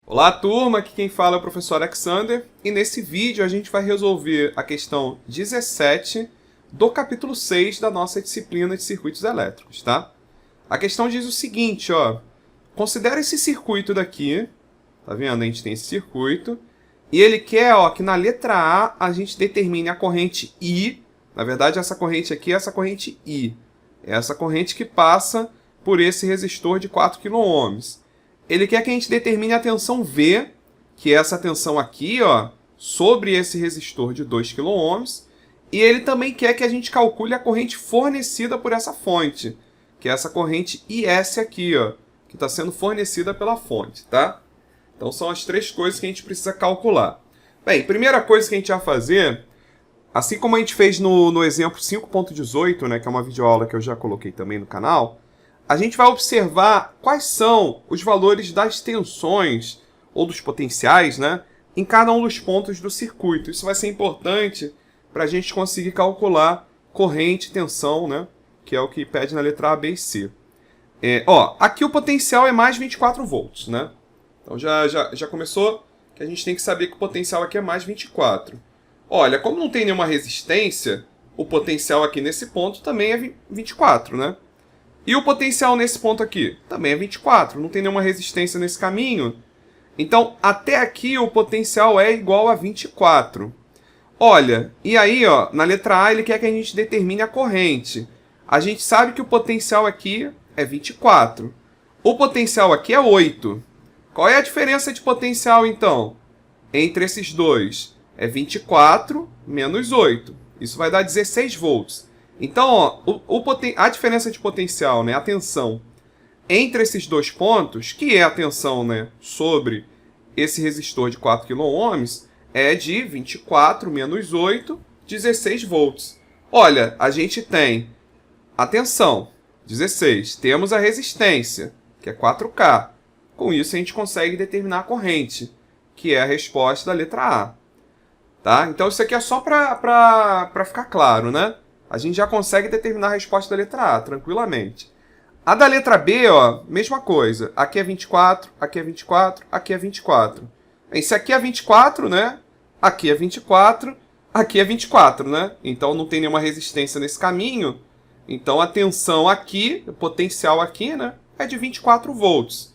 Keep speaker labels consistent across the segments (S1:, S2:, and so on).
S1: Olá, turma! Aqui quem fala é o professor Alexander e nesse vídeo a gente vai resolver a questão 17 do capítulo 6 da nossa disciplina de circuitos elétricos, tá? A questão diz o seguinte, ó. Considera esse circuito daqui, tá vendo? A gente tem esse circuito e ele quer, ó, que na letra A a gente determine a corrente I. Na verdade, essa corrente aqui é essa corrente I. É essa corrente que passa por esse resistor de 4 kΩ. Ele quer que a gente determine a tensão V, que é essa tensão aqui, ó, sobre esse resistor de 2 kΩ. E ele também quer que a gente calcule a corrente fornecida por essa fonte, que é essa corrente IS aqui, ó, que está sendo fornecida pela fonte, tá? Então são as três coisas que a gente precisa calcular. Bem, primeira coisa que a gente vai fazer, assim como a gente fez no exemplo 5.18, né, que é uma videoaula que eu já coloquei também no canal, a gente vai observar quais são os valores das tensões ou dos potenciais, né, em cada um dos pontos do circuito. Isso vai ser importante para a gente conseguir calcular corrente e tensão, né, que é o que pede na letra A, B e C. Aqui o potencial é mais 24 volts, né? Então já começou que a gente tem que saber que o potencial aqui é mais 24. Olha, como não tem nenhuma resistência, o potencial aqui nesse ponto também é 24, né? E o potencial nesse ponto aqui também é 24, não tem nenhuma resistência nesse caminho. Então, até aqui o potencial é igual a 24. Olha, e aí, ó, na letra A ele quer que a gente determine a corrente. A gente sabe que o potencial aqui é 24. O potencial aqui é 8. Qual é a diferença de potencial, então? Entre esses dois é 24 menos 8. Isso vai dar 16 volts. Então, ó, a diferença de potencial, né, a tensão entre esses dois pontos, que é a tensão, né, sobre esse resistor de 4 kΩ, é de 24 menos 8, 16 volts. Olha, a gente tem a tensão, 16. Temos a resistência, que é 4K. Com isso, a gente consegue determinar a corrente, que é a resposta da letra A. Tá? Então, isso aqui é só para ficar claro, né? A gente já consegue determinar a resposta da letra A, tranquilamente. A da letra B, ó, mesma coisa. Aqui é 24, aqui é 24, aqui é 24. Bem, se aqui é 24, né? Aqui é 24, aqui é 24, né? Então, não tem nenhuma resistência nesse caminho. Então, a tensão aqui, o potencial aqui, né? É de 24 volts.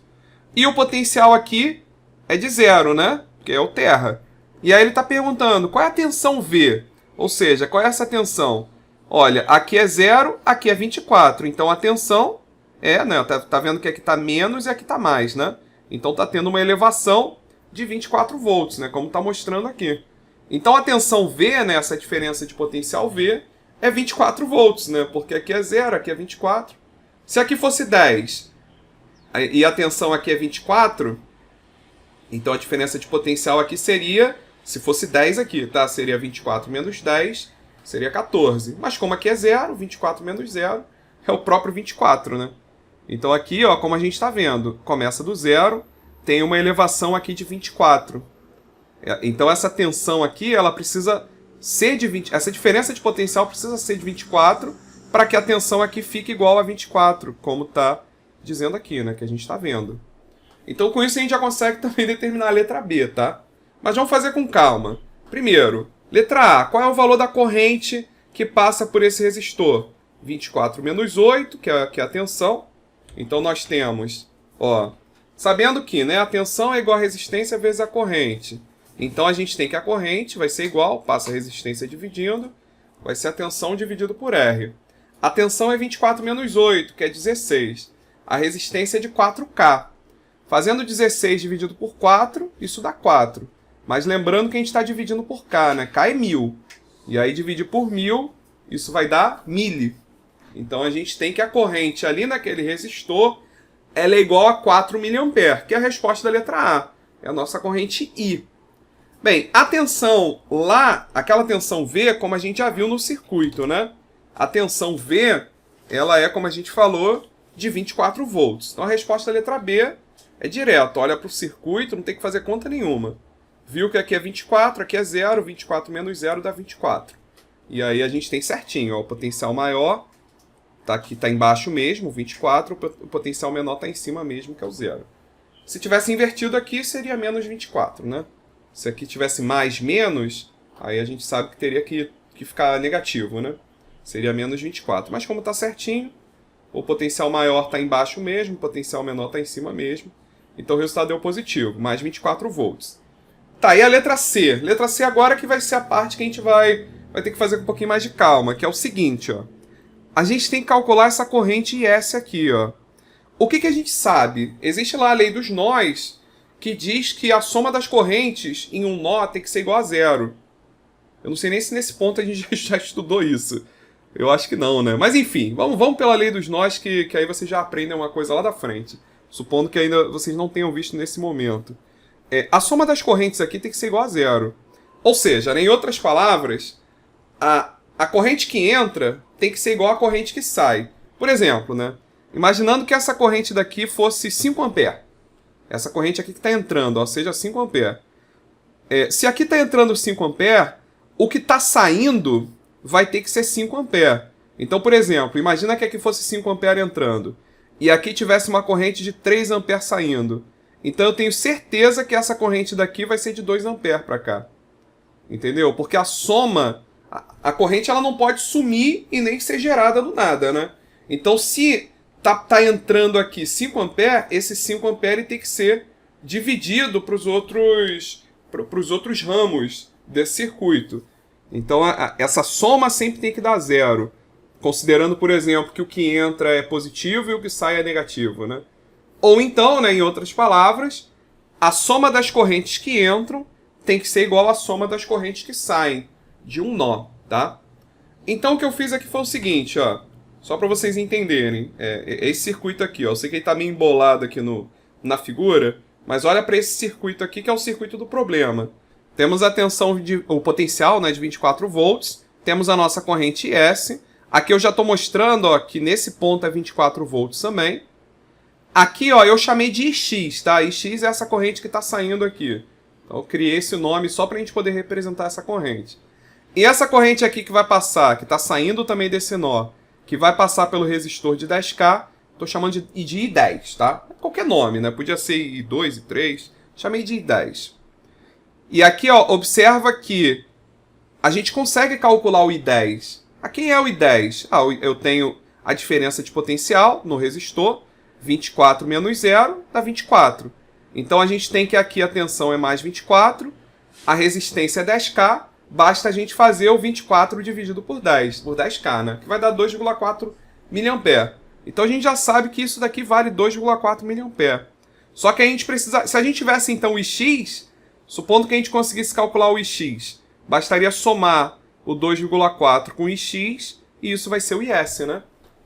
S1: E o potencial aqui é de 0, né? Que é o terra. E aí ele está perguntando, qual é a tensão V? Ou seja, qual é essa tensão? Olha, aqui é 0, aqui é 24. Então, a tensão é, né? Tá vendo que aqui está menos e aqui está mais, né? Então, está tendo uma elevação de 24 volts, né? Como está mostrando aqui. Então, a tensão V, né? Essa diferença de potencial V, é 24 volts, né? Porque aqui é 0, aqui é 24. Se aqui fosse 10 e a tensão aqui é 24, então a diferença de potencial aqui seria, se fosse 10 aqui, tá? Seria 24 menos 10, seria 14. Mas como aqui é 0, 24 menos 0 é o próprio 24, né? Então aqui, ó, como a gente está vendo, começa do 0, tem uma elevação aqui de 24. Então essa tensão aqui, ela precisa ser de 20, essa diferença de potencial precisa ser de 24 para que a tensão aqui fique igual a 24, como está dizendo aqui, né, que a gente está vendo. Então com isso a gente já consegue também determinar a letra B, tá? Mas vamos fazer com calma. Primeiro, letra A, qual é o valor da corrente que passa por esse resistor? 24 menos 8, que é a tensão. Então nós temos, ó, sabendo que, né, a tensão é igual a resistência vezes a corrente. Então a gente tem que a corrente vai ser igual, passa a resistência dividindo, vai ser a tensão dividido por R. A tensão é 24 menos 8, que é 16. A resistência é de 4K. Fazendo 16 dividido por 4, isso dá 4. Mas lembrando que a gente está dividindo por K, né? K é 1000. E aí dividir por 1000, isso vai dar mili. Então a gente tem que a corrente ali naquele resistor, ela é igual a 4 mA, que é a resposta da letra A. É a nossa corrente I. Bem, a tensão lá, aquela tensão V, como a gente já viu no circuito, né? A tensão V, ela é, como a gente falou, de 24 volts. Então a resposta da letra B é direto. Olha para o circuito, não tem que fazer conta nenhuma. Viu que aqui é 24, aqui é 0, 24 menos 0 dá 24. E aí a gente tem certinho, ó, o potencial maior tá aqui, tá embaixo mesmo, 24, o potencial menor tá em cima mesmo, que é o 0. Se tivesse invertido aqui, seria menos 24, né? Se aqui tivesse mais, menos, aí a gente sabe que teria que ficar negativo, né? Seria menos 24. Mas como está certinho, o potencial maior está embaixo mesmo, o potencial menor está em cima mesmo. Então o resultado deu positivo, mais 24 volts. Tá, e a letra C? Letra C agora que vai ser a parte que a gente vai ter que fazer com um pouquinho mais de calma, que é o seguinte, ó. A gente tem que calcular essa corrente IS aqui, ó. O que a gente sabe? Existe lá a lei dos nós, que diz que a soma das correntes em um nó tem que ser igual a zero. Eu não sei nem se nesse ponto a gente já estudou isso. Eu acho que não, né? Mas enfim, vamos pela lei dos nós, que aí vocês já aprendem uma coisa lá da frente. Supondo que ainda vocês não tenham visto nesse momento. A soma das correntes aqui tem que ser igual a zero. Ou seja, né, em outras palavras, a corrente que entra tem que ser igual à corrente que sai. Por exemplo, né? Imaginando que essa corrente daqui fosse 5 A. Essa corrente aqui que está entrando, ó, seja 5 A. Se aqui está entrando 5 A, o que está saindo vai ter que ser 5 A. Então, por exemplo, imagina que aqui fosse 5 A entrando e aqui tivesse uma corrente de 3 A saindo. Então eu tenho certeza que essa corrente daqui vai ser de 2 A para cá. Entendeu? Porque a soma, a corrente ela não pode sumir e nem ser gerada do nada, né? Então se tá entrando aqui 5 A, esse 5 A ele tem que ser dividido para os outros ramos desse circuito. Então essa soma sempre tem que dar zero. Considerando, por exemplo, que o que entra é positivo e o que sai é negativo, né? Ou então, né, em outras palavras, a soma das correntes que entram tem que ser igual à soma das correntes que saem de um nó, tá? Então o que eu fiz aqui foi o seguinte, ó, só para vocês entenderem, esse circuito aqui, ó, eu sei que ele está meio embolado aqui na figura, mas olha para esse circuito aqui que é o circuito do problema. Temos a tensão, o potencial, né, de 24 volts, temos a nossa corrente IS. Aqui eu já estou mostrando, ó, que nesse ponto é 24 volts também. Aqui, ó, eu chamei de IX, tá? IX é essa corrente que está saindo aqui. Então eu criei esse nome só para a gente poder representar essa corrente. E essa corrente aqui que vai passar, que está saindo também desse nó, que vai passar pelo resistor de 10K, estou chamando de I10, tá? Qualquer nome, né? Podia ser I2, I3, chamei de I10. E aqui, ó, observa que a gente consegue calcular o I10. Quem é o I10? Eu tenho a diferença de potencial no resistor, 24 menos 0 dá 24. Então a gente tem que aqui a tensão é mais 24, a resistência é 10K, basta a gente fazer o 24 dividido por 10K, né? Que vai dar 2,4 mA. Então a gente já sabe que isso daqui vale 2,4 mA. Só que a gente precisa, se a gente tivesse então o Ix, supondo que a gente conseguisse calcular o Ix, bastaria somar o 2,4 com o Ix e isso vai ser o IS, né?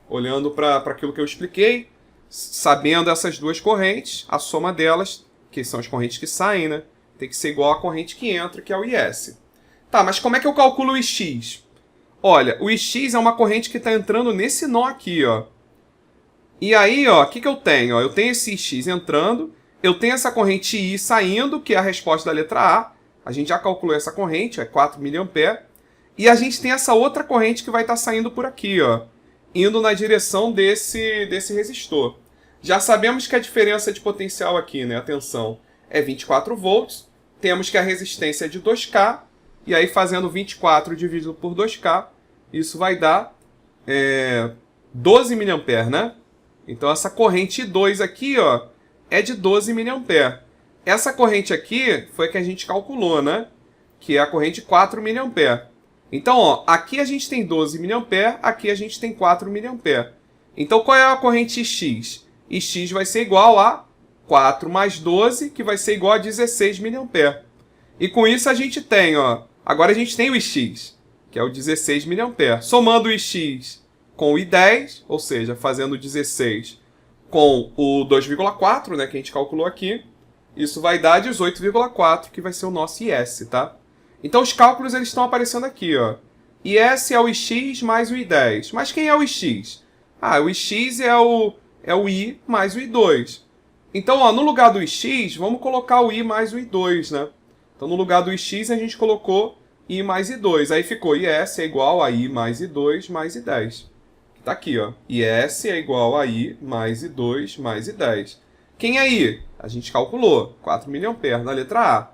S1: Olhando para aquilo que eu expliquei, sabendo essas duas correntes, a soma delas, que são as correntes que saem, né? Tem que ser igual à corrente que entra, que é o IS. Tá, mas como é que eu calculo o Ix? Olha, o Ix é uma corrente que está entrando nesse nó aqui, ó. E aí, ó, o que eu tenho? Eu tenho esse Ix entrando, eu tenho essa corrente I saindo, que é a resposta da letra A. A gente já calculou essa corrente, é 4 mA. E a gente tem essa outra corrente que vai estar saindo por aqui, ó, indo na direção desse resistor. Já sabemos que a diferença de potencial aqui, né, a tensão, é 24 volts. Temos que a resistência é de 2K. E aí, fazendo 24 dividido por 2K, isso vai dar 12 mA, né? Então, essa corrente I2 aqui, ó, é de 12 mA. Essa corrente aqui foi a que a gente calculou, né? Que é a corrente 4 mA. Então, ó, aqui a gente tem 12 mA, aqui a gente tem 4 mA. Então, qual é a corrente Ix? Ix vai ser igual a 4 mais 12, que vai ser igual a 16 mA. E com isso a gente tem, ó, agora a gente tem o Ix, que é o 16 mA. Somando o Ix com o I10, ou seja, fazendo o 16 com o 2,4, né, que a gente calculou aqui, isso vai dar 18,4, que vai ser o nosso IS, tá? Então os cálculos eles estão aparecendo aqui, ó. IS é o Ix mais o I10. Mas quem é o Ix? O Ix é o I mais o I2. Então, ó, no lugar do Ix, vamos colocar o I mais o I2, né? Então, no lugar do Ix, a gente colocou I mais I2. Aí ficou IS é igual a I mais I2 mais I10. Tá aqui, ó. IS é igual a I mais I2 mais I10. Quem é I? A gente calculou, 4 mA na letra A.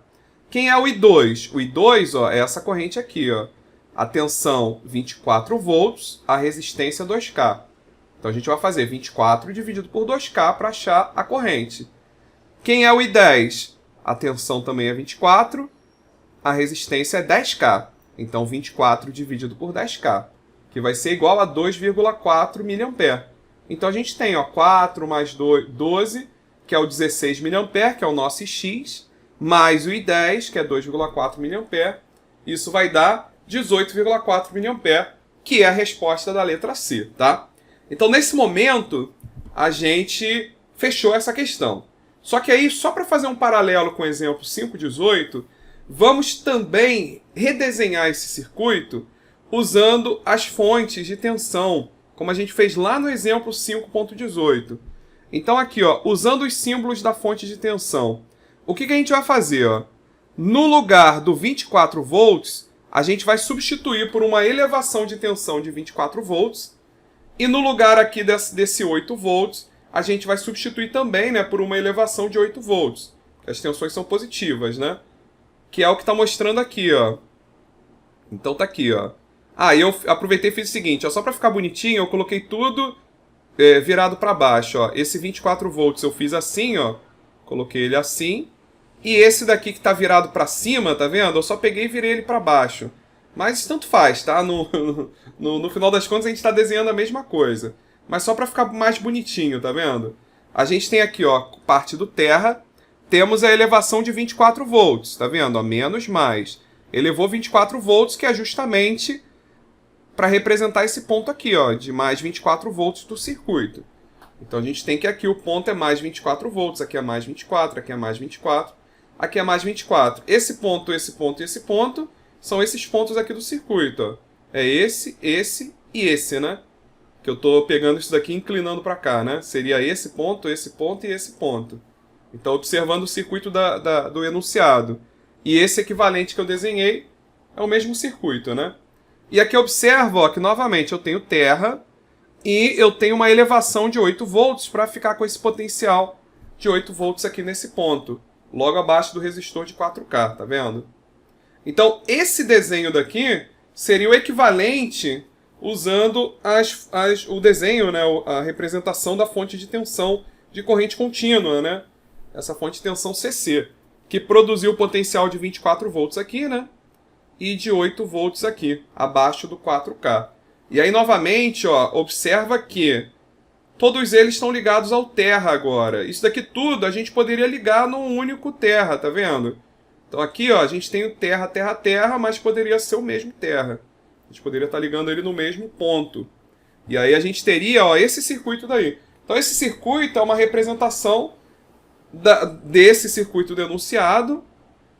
S1: Quem é o I2? O I2 ó, é essa corrente aqui. Ó. A tensão 24 volts, a resistência 2K. Então a gente vai fazer 24 dividido por 2K para achar a corrente. Quem é o I10? A tensão também é 24, a resistência é 10K. Então 24 dividido por 10K, que vai ser igual a 2,4 mA. Então a gente tem ó, 4 mais 12, que é o 16 mA, que é o nosso X, mais o I10, que é 2,4 mA. Isso vai dar 18,4 mA, que é a resposta da letra C, tá? Então nesse momento a gente fechou essa questão. Só que aí, só para fazer um paralelo com o exemplo 5,18, vamos também redesenhar esse circuito usando as fontes de tensão, como a gente fez lá no exemplo 5,18. Então aqui, ó, usando os símbolos da fonte de tensão, o que a gente vai fazer? Ó? No lugar do 24 volts, a gente vai substituir por uma elevação de tensão de 24 volts, e no lugar aqui desse 8 volts, a gente vai substituir também, né, por uma elevação de 8 volts. As tensões são positivas, né? Que é o que está mostrando aqui, ó. Então tá aqui, ó. Ah, e eu aproveitei e fiz o seguinte, ó, só para ficar bonitinho, eu coloquei tudo virado para baixo, ó. Esse 24 volts eu fiz assim, ó. Coloquei ele assim. E esse daqui que está virado para cima, tá vendo? Eu só peguei e virei ele para baixo. Mas tanto faz, tá? No final das contas a gente está desenhando a mesma coisa. Mas só para ficar mais bonitinho, tá vendo? A gente tem aqui, ó, parte do terra. Temos a elevação de 24 volts, tá vendo? Ó, menos, mais. Elevou 24 volts, que é justamente para representar esse ponto aqui, ó, de mais 24 volts do circuito. Então a gente tem que aqui o ponto é mais 24 volts, aqui é mais 24, aqui é mais 24, aqui é mais 24. Esse ponto, esse ponto e esse ponto são esses pontos aqui do circuito, ó. É esse e esse, né? Que eu estou pegando isso daqui e inclinando para cá, né? Seria esse ponto e esse ponto. Então, observando o circuito do enunciado. E esse equivalente que eu desenhei é o mesmo circuito, né? E aqui observo ó, que, novamente, eu tenho terra e eu tenho uma elevação de 8 volts para ficar com esse potencial de 8 volts aqui nesse ponto, logo abaixo do resistor de 4K, tá vendo? Então, esse desenho daqui seria o equivalente usando o desenho, né, a representação da fonte de tensão de corrente contínua, né? Essa fonte de tensão CC, que produziu o potencial de 24 volts aqui, né? E de 8 volts aqui, abaixo do 4K. E aí, novamente, ó, observa que todos eles estão ligados ao terra agora. Isso daqui tudo a gente poderia ligar num único terra, tá vendo? Então aqui ó, a gente tem o terra, terra, terra, mas poderia ser o mesmo terra. A gente poderia estar ligando ele no mesmo ponto. E aí a gente teria ó, esse circuito daí. Então esse circuito é uma representação desse circuito denunciado,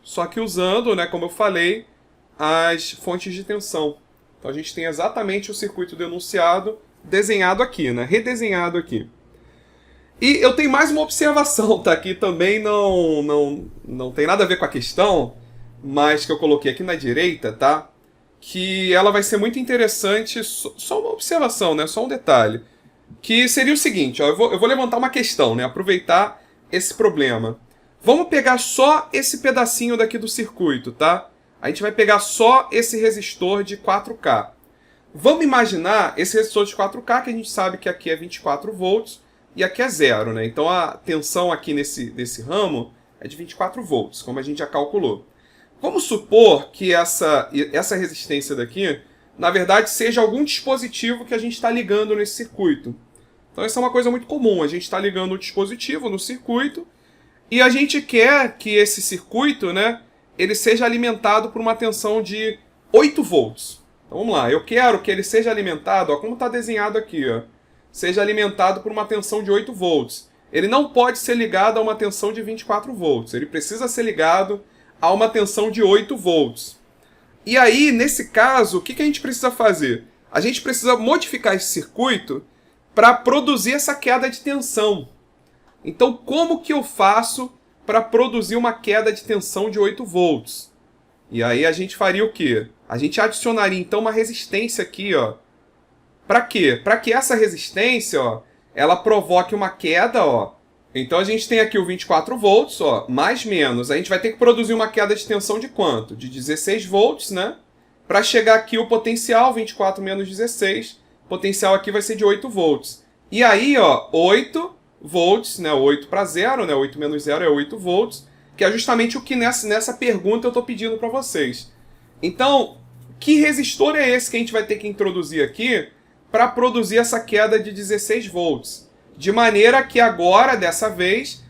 S1: só que usando, né, como eu falei, as fontes de tensão. Então a gente tem exatamente o circuito denunciado desenhado aqui, né, redesenhado aqui. E eu tenho mais uma observação, tá? Que também não tem nada a ver com a questão, mas que eu coloquei aqui na direita, tá? Que ela vai ser muito interessante, só uma observação, né? Só um detalhe. Que seria o seguinte, ó, eu vou levantar uma questão, né? Aproveitar esse problema. Vamos pegar só esse pedacinho daqui do circuito, tá? A gente vai pegar só esse resistor de 4K. Vamos imaginar esse resistor de 4K, que a gente sabe que aqui é 24 volts e aqui é 0, né? Então a tensão aqui nesse ramo é de 24 volts, como a gente já calculou. Vamos supor que essa resistência daqui, na verdade, seja algum dispositivo que a gente está ligando nesse circuito. Então essa é uma coisa muito comum, a gente está ligando o dispositivo no circuito e a gente quer que esse circuito, né, ele seja alimentado por uma tensão de 8 volts. Então vamos lá, eu quero que ele seja alimentado, ó, como está desenhado aqui, ó, seja alimentado por uma tensão de 8 volts. Ele não pode ser ligado a uma tensão de 24 volts, ele precisa ser ligado a uma tensão de 8 volts. E aí, nesse caso, o que a gente precisa fazer? A gente precisa modificar esse circuito para produzir essa queda de tensão. Então, como que eu faço para produzir uma queda de tensão de 8 volts? E aí a gente faria o quê? A gente adicionaria, então, uma resistência aqui, ó. Para quê? Para que essa resistência, ó, ela provoque uma queda, ó, Então a gente tem aqui o 24 volts, ó, mais menos. A gente vai ter que produzir uma queda de tensão de quanto? De 16 volts, né? Para chegar aqui o potencial, 24 menos 16, o potencial aqui vai ser de 8 volts. E aí, ó, 8 volts, né? 8 para 0, né? 8 menos 0 é 8 volts, que é justamente o que nessa pergunta eu estou pedindo para vocês. Então, que resistor é esse que a gente vai ter que introduzir aqui para produzir essa queda de 16 volts? De maneira que agora, dessa vez,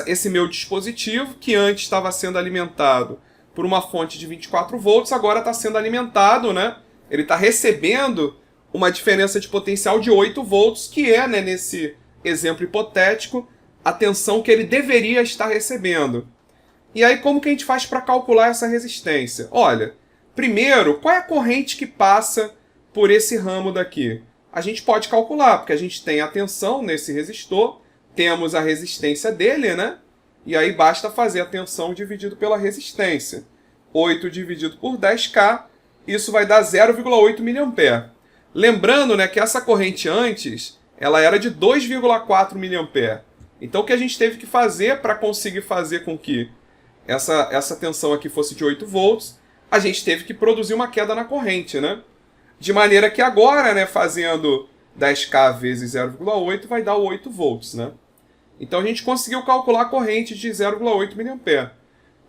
S1: esse meu dispositivo, que antes estava sendo alimentado por uma fonte de 24 volts, agora está sendo alimentado, né? Ele está recebendo uma diferença de potencial de 8 volts, que é, né, nesse exemplo hipotético, a tensão que ele deveria estar recebendo. E aí, como que a gente faz para calcular essa resistência? Olha, primeiro, qual é a corrente que passa por esse ramo daqui? A gente pode calcular, porque a gente tem a tensão nesse resistor, temos a resistência dele, né? E aí basta fazer a tensão dividido pela resistência. 8 dividido por 10K, isso vai dar 0,8 mA. Lembrando, né, que essa corrente antes, ela era de 2,4 mA. Então o que a gente teve que fazer para conseguir fazer com que essa tensão aqui fosse de 8 volts, a gente teve que produzir uma queda na corrente, né? De maneira que agora, né, fazendo 10K vezes 0,8 vai dar 8 volts, né? Então a gente conseguiu calcular a corrente de 0,8 mA.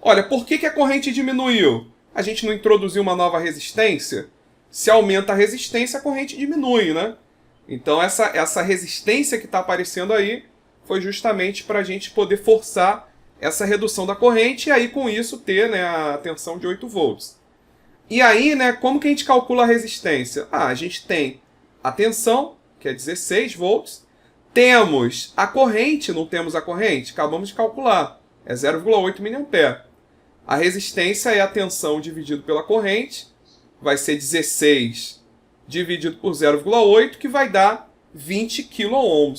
S1: Olha, por que a corrente diminuiu? A gente não introduziu uma nova resistência? Se aumenta a resistência, a corrente diminui, né? Então essa resistência que está aparecendo aí foi justamente para a gente poder forçar essa redução da corrente e aí com isso ter, né, a tensão de 8 volts. E aí, né, como que a gente calcula a resistência? A gente tem a tensão, que é 16 volts, temos a corrente, não temos a corrente? Acabamos de calcular, é 0,8 mA. A resistência é a tensão dividido pela corrente, vai ser 16 dividido por 0,8, que vai dar 20 kΩ.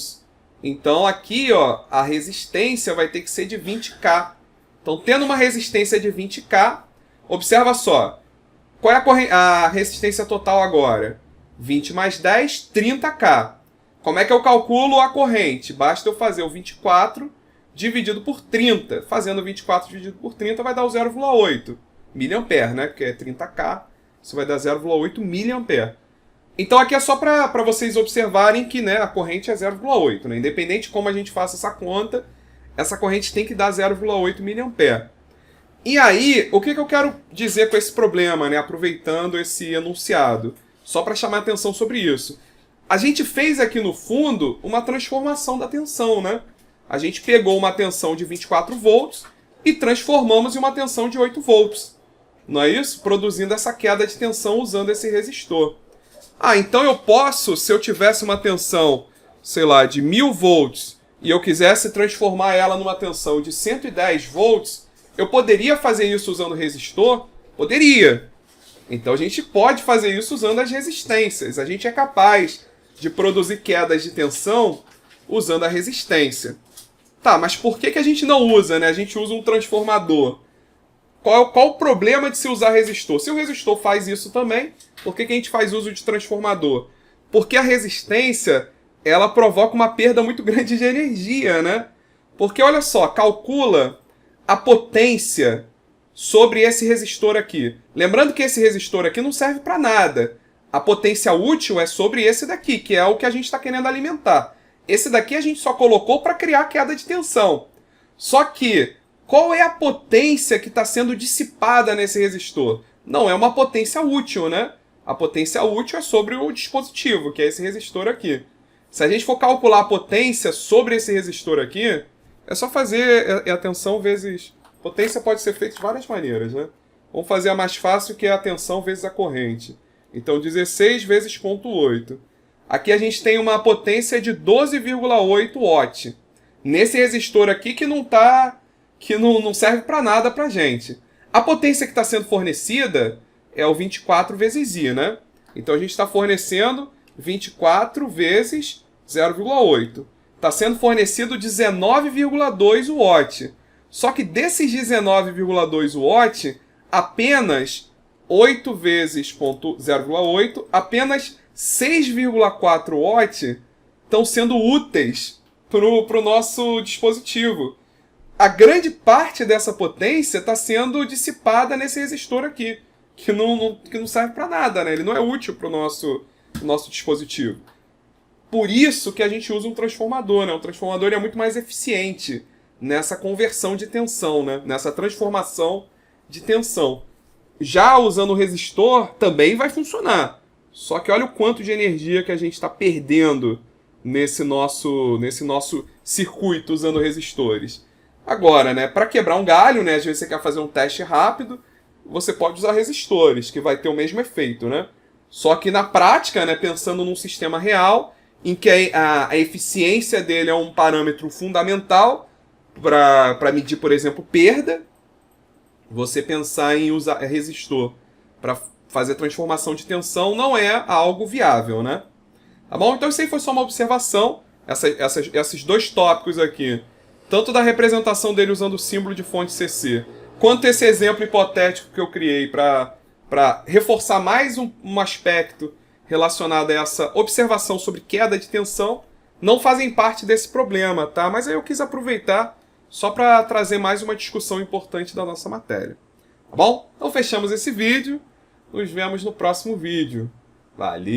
S1: Então aqui, ó, a resistência vai ter que ser de 20K. Então, tendo uma resistência de 20K, observa só, qual é a resistência total agora? 20 mais 10, 30K. Como é que eu calculo a corrente? Basta eu fazer o 24 dividido por 30. Fazendo 24 dividido por 30 vai dar o 0,8 mA, né? Porque é 30K, isso vai dar 0,8 mA. Então aqui é só para vocês observarem que, né, a corrente é 0,8. Né? Independente de como a gente faça essa conta, essa corrente tem que dar 0,8 mA. E aí, o que eu quero dizer com esse problema, né, aproveitando esse enunciado? Só para chamar a atenção sobre isso. A gente fez aqui no fundo uma transformação da tensão, né? A gente pegou uma tensão de 24 volts e transformamos em uma tensão de 8 volts. Não é isso? Produzindo essa queda de tensão usando esse resistor. Então eu posso, se eu tivesse uma tensão, sei lá, de 1000 volts e eu quisesse transformar ela numa tensão de 110 volts, eu poderia fazer isso usando o resistor? Poderia. Então a gente pode fazer isso usando as resistências. A gente é capaz de produzir quedas de tensão usando a resistência. Tá, mas por que a gente não usa, né? A gente usa um transformador. Qual o problema de se usar resistor? Se o resistor faz isso também, por que a gente faz uso de transformador? Porque a resistência, ela provoca uma perda muito grande de energia, né? Porque, olha só, calcula a potência sobre esse resistor aqui. Lembrando que esse resistor aqui não serve para nada. A potência útil é sobre esse daqui, que é o que a gente está querendo alimentar. Esse daqui a gente só colocou para criar queda de tensão. Só que, qual é a potência que está sendo dissipada nesse resistor? Não é uma potência útil, né? A potência útil é sobre o dispositivo, que é esse resistor aqui. Se a gente for calcular a potência sobre esse resistor aqui, é só fazer a tensão vezes... Potência pode ser feita de várias maneiras, né? Vamos fazer a mais fácil, que é a tensão vezes a corrente. Então, 16 vezes 0,8. Aqui a gente tem uma potência de 12,8 watt. Nesse resistor aqui que não serve para nada para a gente. A potência que está sendo fornecida é o 24 vezes I, né? Então a gente está fornecendo 24 vezes 0,8. Está sendo fornecido 19,2 watt. Só que desses 19,2 watt, apenas 8 vezes 0,8, apenas 6,4 watt estão sendo úteis para o nosso dispositivo. A grande parte dessa potência está sendo dissipada nesse resistor aqui, que não serve para nada, né? Ele não é útil para o nosso dispositivo. Por isso que a gente usa um transformador, né? O transformador é muito mais eficiente nessa conversão de tensão, né? Nessa transformação de tensão. Já usando o resistor também vai funcionar. Só que olha o quanto de energia que a gente está perdendo nesse nosso circuito usando resistores. Agora, né, para quebrar um galho, né, às vezes você quer fazer um teste rápido, você pode usar resistores, que vai ter o mesmo efeito, né? Só que na prática, né, pensando num sistema real, em que a eficiência dele é um parâmetro fundamental para medir, por exemplo, perda, você pensar em usar resistor para fazer transformação de tensão não é algo viável, né? Tá bom? Então isso aí foi só uma observação, esses dois tópicos aqui, tanto da representação dele usando o símbolo de fonte CC, quanto esse exemplo hipotético que eu criei para reforçar mais um aspecto relacionado a essa observação sobre queda de tensão, não fazem parte desse problema, tá? Mas aí eu quis aproveitar só para trazer mais uma discussão importante da nossa matéria. Tá bom? Então fechamos esse vídeo. Nos vemos no próximo vídeo. Valeu!